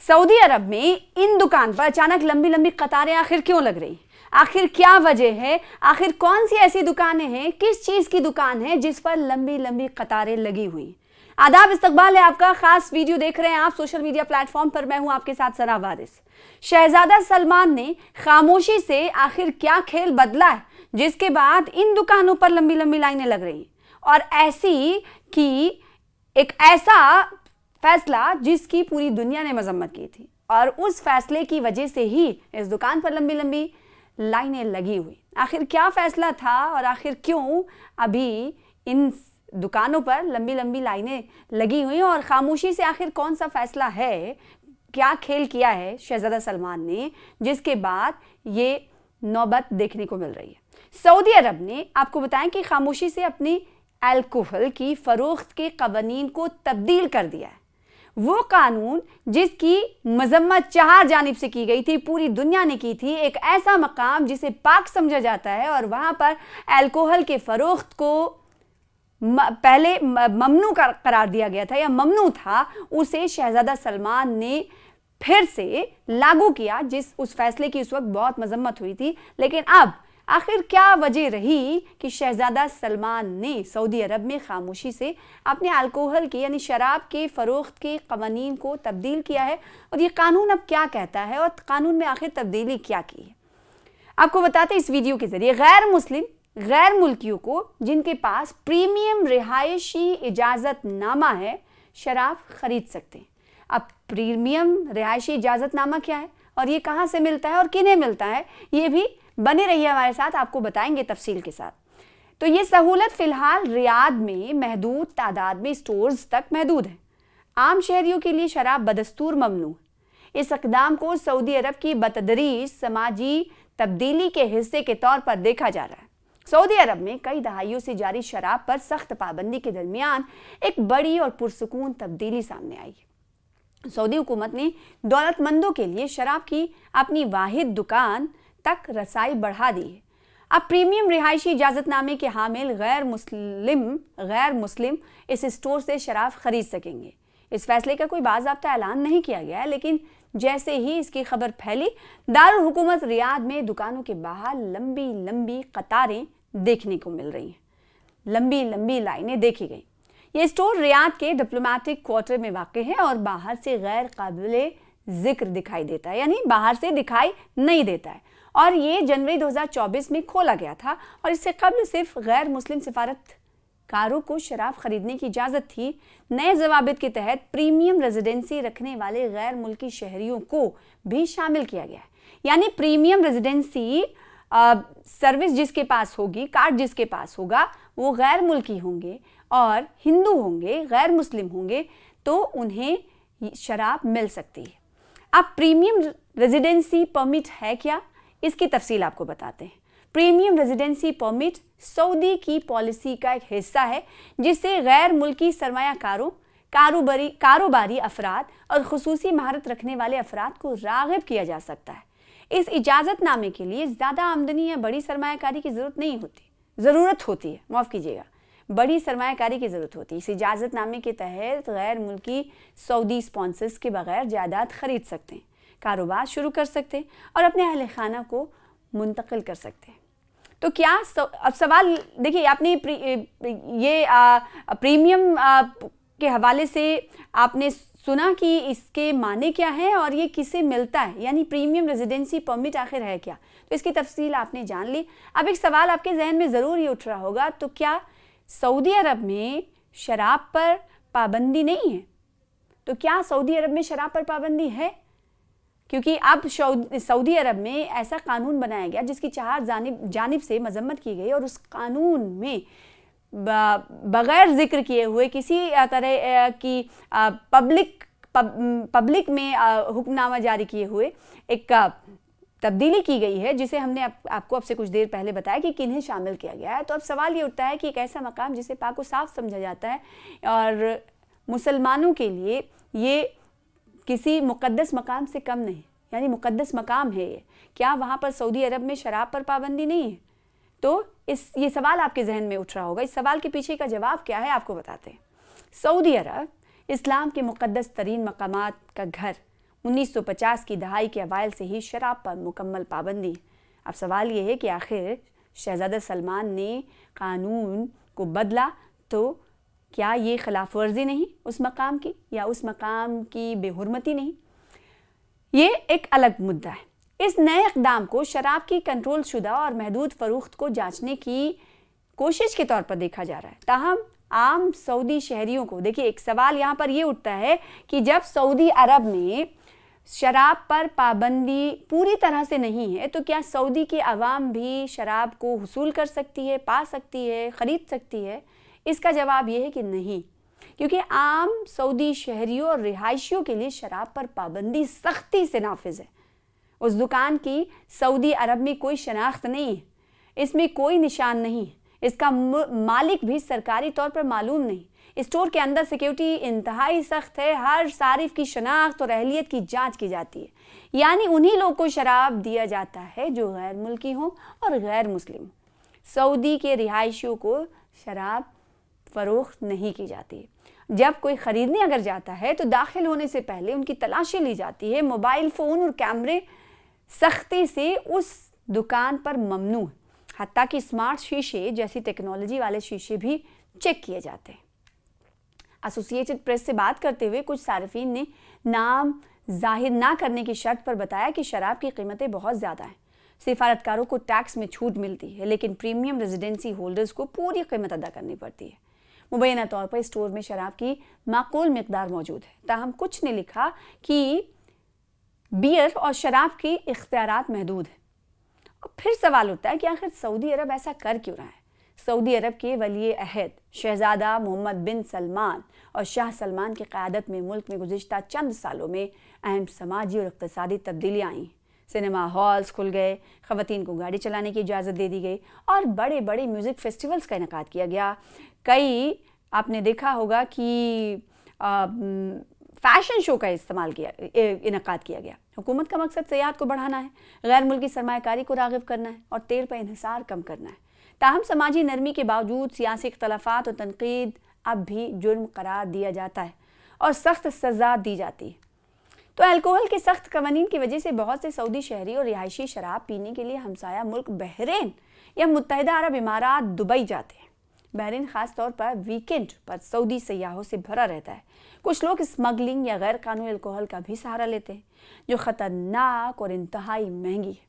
Saudi अरब में इन दुकान पर अचानक लंबी लंबी कतारें आखिर क्यों लग रही? आखिर क्या वजह है? आखिर कौन सी ऐसी दुकानें हैं, किस चीज की दुकान है जिस पर लंबी लंबी कतारें लगी हुई? आदाब, इस्तकबाल है आपका। खास वीडियो देख रहे हैं आप सोशल मीडिया प्लेटफॉर्म पर। मैं हूं आपके साथ सना वारिस। शहजादा सलमान ने खामोशी से आखिर क्या खेल बदला है जिसके बाद इन दुकानों पर लंबी लंबी लाइनें लग रही, और ऐसी कि एक ऐसा फैसला जिसकी पूरी दुनिया ने मजम्मत की थी, और उस फैसले की वजह से ही इस दुकान पर लंबी लंबी लाइनें लगी हुई। आखिर क्या फैसला था और आखिर क्यों अभी इन दुकानों पर लंबी लंबी लाइनें लगी हुई, और खामोशी से आखिर कौन सा फैसला है, क्या खेल किया है शहजादा सलमान ने जिसके बाद ये नौबत देखने को मिल रही है। सऊदी अरब ने आपको बताएं कि खामोशी से अपनी अल्कोहल की फरोख्त के कवानीन को तब्दील कर दिया है। वो कानून जिसकी मजम्मत चार जानिब से की गई थी, पूरी दुनिया ने की थी, एक ऐसा मकाम जिसे पाक समझा जाता है, और वहां पर अल्कोहल के फरोख्त को पहले ममनू करार दिया गया था या ममनू था, उसे शहजादा सलमान ने फिर से लागू किया, उस फैसले की उस वक्त बहुत मजम्मत हुई थी। लेकिन अब आखिर क्या वजह रही कि शहजादा सलमान ने सऊदी अरब में खामोशी से अपने अल्कोहल के यानी शराब के फरोख्त के कवानीन को तब्दील किया है, और ये कानून अब क्या कहता है और कानून में आखिर तब्दीली क्या की है, आपको बताते इस वीडियो के जरिए। गैर मुस्लिम गैर मुल्कियों को जिनके पास प्रीमियम रिहायशी इजाज़त नामा है, शराब खरीद सकते हैं। अब प्रीमियम रिहायशी इजाज़त नामा क्या है और ये कहाँ से मिलता है और किन्हें मिलता है, ये भी बने रहिए हमारे साथ, आपको बताएंगे तफसील के साथ। तो ये सहूलत फिलहाल रियाद में महदूद तादाद में स्टोर्स तक महदूद है। आम शहरियों के लिए शराब बदस्तूर ममनू है। इस इक़दाम को सऊदी अरब की बतदरीज समाजी तब्दीली के हिस्से के तौर पर देखा जा रहा है। सऊदी अरब में कई दहाइयों से जारी शराब पर सख्त पाबंदी के दरमियान एक बड़ी और पुरसुकून तब्दीली सामने आई है। सऊदी हुकूमत ने दौलतमंदों के लिए शराब की अपनी वाहिद दुकान तक रसाई बढ़ा दी है। अब प्रीमियम रिहायशी इजाज़तनामे के हामिल गैर मुस्लिम इस स्टोर से शराब खरीद सकेंगे। इस फैसले का कोई बाज़ाब्ता ऐलान नहीं किया गया है, लेकिन जैसे ही इसकी खबर फैली, दारुल हुकूमत रियाद में दुकानों के बाहर लंबी लंबी कतारें देखने को मिल रही हैं, लंबी लंबी लाइनें देखी गई। ये स्टोर रियाद के डिप्लोमेटिक क्वार्टर में वाक़ है और बाहर से गैर काबिले जिक्र दिखाई देता है, यानी बाहर से दिखाई नहीं देता है, और ये जनवरी 2024 में खोला गया था, और इससे कबल सिर्फ गैर मुस्लिम सिफारतकारों को शराब खरीदने की इजाज़त थी। नए ज़वाबित के तहत प्रीमियम रेजिडेंसी रखने वाले गैर मुल्की शहरियों को भी शामिल किया गया है, यानी प्रीमियम रेजिडेंसी सर्विस जिसके पास होगी, कार्ड जिसके पास होगा, वो गैर मुल्की होंगे और हिंदू होंगे, गैर मुस्लिम होंगे, तो उन्हें शराब मिल सकती है। अब प्रीमियम रेजिडेंसी परमिट है क्या, इसकी तफसील आपको बताते हैं। प्रीमियम रेजिडेंसी परमिट सऊदी की पॉलिसी का एक हिस्सा है जिससे गैर मुल्की सरमायाकारों, कारोबारी अफराद और खुसूसी महारत रखने वाले अफराद को राग़िब किया जा सकता है। इस इजाज़तनामे के लिए ज़्यादा आमदनी या बड़ी सरमायाकारी की ज़रूरत होती है, माफ़ कीजिएगा, बड़ी सरमायाकारी की ज़रूरत होती है। इस इजाज़तनामे के तहत गैर मुल्की सऊदी स्पॉन्सर्स के बगैर जायदाद खरीद सकते हैं, कारोबार शुरू कर सकते हैं और अपने अहल खाना को मुंतकिल कर सकते हैं। तो क्या अब सवाल देखिए, आपने ये प्रीमियम के हवाले से आपने सुना कि इसके माने क्या है और ये किसे मिलता है, यानी प्रीमियम रेजिडेंसी परमिट आखिर है क्या, तो इसकी तफसील आपने जान ली। अब एक सवाल आपके जहन में ज़रूर ये उठ रहा होगा, तो क्या सऊदी अरब में शराब पर पाबंदी नहीं है? तो क्या सऊदी अरब में शराब पर पाबंदी है? क्योंकि अब सऊदी अरब में ऐसा कानून बनाया गया जिसकी चार जानिब से मजम्मत की गई, और उस कानून में बगैर जिक्र किए हुए किसी तरह की पब्लिक में हुक्मनामा जारी किए हुए एक तब्दीली की गई है, जिसे हमने आपको अब से कुछ देर पहले बताया कि किन्हें शामिल किया गया है। तो अब सवाल ये उठता है कि एक ऐसा मकाम जिसे पाक व साफ समझा जाता है और मुसलमानों के लिए ये किसी मुक़द्दस मकाम से कम नहीं, यानी मुक़द्दस मकाम है ये, क्या वहाँ पर सऊदी अरब में शराब पर पाबंदी नहीं है? तो ये सवाल आपके जहन में उठ रहा होगा। इस सवाल के पीछे का जवाब क्या है, आपको बताते हैं। सऊदी अरब इस्लाम के मुक़द्दस तरीन मकामात का घर, 1950 की दहाई के अवाइल से ही शराब पर मुकम्मल पाबंदी है। अब सवाल ये है कि आखिर शहजादा सलमान ने कानून को बदला तो क्या ये खिलाफ वर्जी नहीं उस मकाम की, या उस मकाम की बेहुरमती नहीं? ये एक अलग मुद्दा है। इस नए इक़दाम को शराब की कंट्रोल शुदा और महदूद फ़रोख्त को जांचने की कोशिश के तौर पर देखा जा रहा है। ताहम आम सऊदी शहरियों को, देखिए एक सवाल यहाँ पर ये उठता है कि जब सऊदी अरब में शराब पर पाबंदी पूरी तरह से नहीं है तो क्या सऊदी की आवाम भी शराब को हुसूल कर सकती है, पा सकती है, ख़रीद सकती है? इसका जवाब ये है कि नहीं, क्योंकि आम सऊदी शहरियों और रिहायशियों के लिए शराब पर पाबंदी सख्ती से नाफिज है। उस दुकान की सऊदी अरब में कोई शनाख्त नहीं है, इसमें कोई निशान नहीं है, इसका मालिक भी सरकारी तौर पर मालूम नहीं। स्टोर के अंदर सिक्योरिटी इंतहाई सख्त है, हर सारिफ की शनाख्त और अहलियत की जांच की जाती है। यानी उन्हीं लोगों को शराब दिया जाता है जो गैर मुल्की हों और गैर मुस्लिम। सऊदी के रिहायशियों को शराब फ़रोख्त नहीं की जाती। जब कोई ख़रीदने अगर जाता है तो दाखिल होने से पहले उनकी तलाशी ली जाती है। मोबाइल फ़ोन और कैमरे सख्ती से उस दुकान पर ममनू है, हत्ता कि स्मार्ट शीशे जैसी टेक्नोलॉजी वाले शीशे भी चेक किए जाते हैं। एसोसिएटेड प्रेस से बात करते हुए कुछ सारिफीन ने नाम जाहिर ना करने की शर्त पर बताया कि शराब की कीमतें बहुत ज़्यादा हैं। सिफारतकारों को टैक्स में छूट मिलती है, लेकिन प्रीमियम रेजिडेंसी होल्डर्स को पूरी कीमत अदा करनी पड़ती है। मुबैना तौर पर स्टोर में शराब की माकूल मिकदार मौजूद है, ताहम कुछ ने लिखा कि बियर और शराब की इख्तियारात महदूद है। और फिर सवाल उठता है कि आखिर सऊदी अरब ऐसा कर क्यों रहा है? सऊदी अरब के वली अहद शहजादा मोहम्मद बिन सलमान और शाह सलमान की क़यादत में मुल्क में गुज़िश्ता चंद सालों में अहम समाजी और इक़्तिसादी तब्दीलियाँ आईं। सिनेमा हॉल्स खुल गए, ख़वातीन को गाड़ी चलाने की इजाज़त दे दी गई और बड़े बड़े म्यूज़िक फेस्टिवल्स का इनेकाद किया गया। कई आपने देखा होगा कि फैशन शो का इनेकाद किया गया। हुकूमत का मकसद सयाहत को बढ़ाना है, गैर मुल्की सरमायाकारी को राग़िब करना है और तेल पर इन्हिसार कम करना है। ताहम समाजी नरमी के बावजूद सियासी इख्तलाफात और तनकीद अब भी जुर्म करार दिया जाता है और सख्त सज़ा दी जाती है। तो अल्कोहल के सख्त कवानीन की वजह से बहुत से सऊदी शहरी और रिहायशी शराब पीने के लिए हमसाया मुल्क बहरीन या मुत्तहिदा अरब इमारात दुबई जाते हैं। बहरीन ख़ास तौर पर वीकेंड पर सऊदी सयाहों से भरा रहता है। कुछ लोग स्मगलिंग या गैर कानूनी अल्कोहल का भी सहारा लेते हैं, जो ख़तरनाक और इंतहाई महंगी है।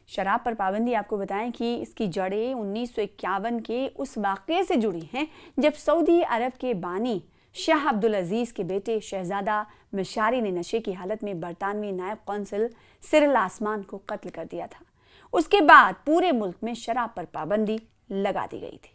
शराब पर पाबंदी, आपको बताएं कि इसकी जड़ें 1951 के उस वाक़े से जुड़ी हैं जब सऊदी अरब के बानी शाह अब्दुल अजीज़ के बेटे शहजादा मिशारी ने नशे की हालत में बरतानवी नायब कौंसिल सिरिल आसमान को कत्ल कर दिया था। उसके बाद पूरे मुल्क में शराब पर पाबंदी लगा दी गई थी।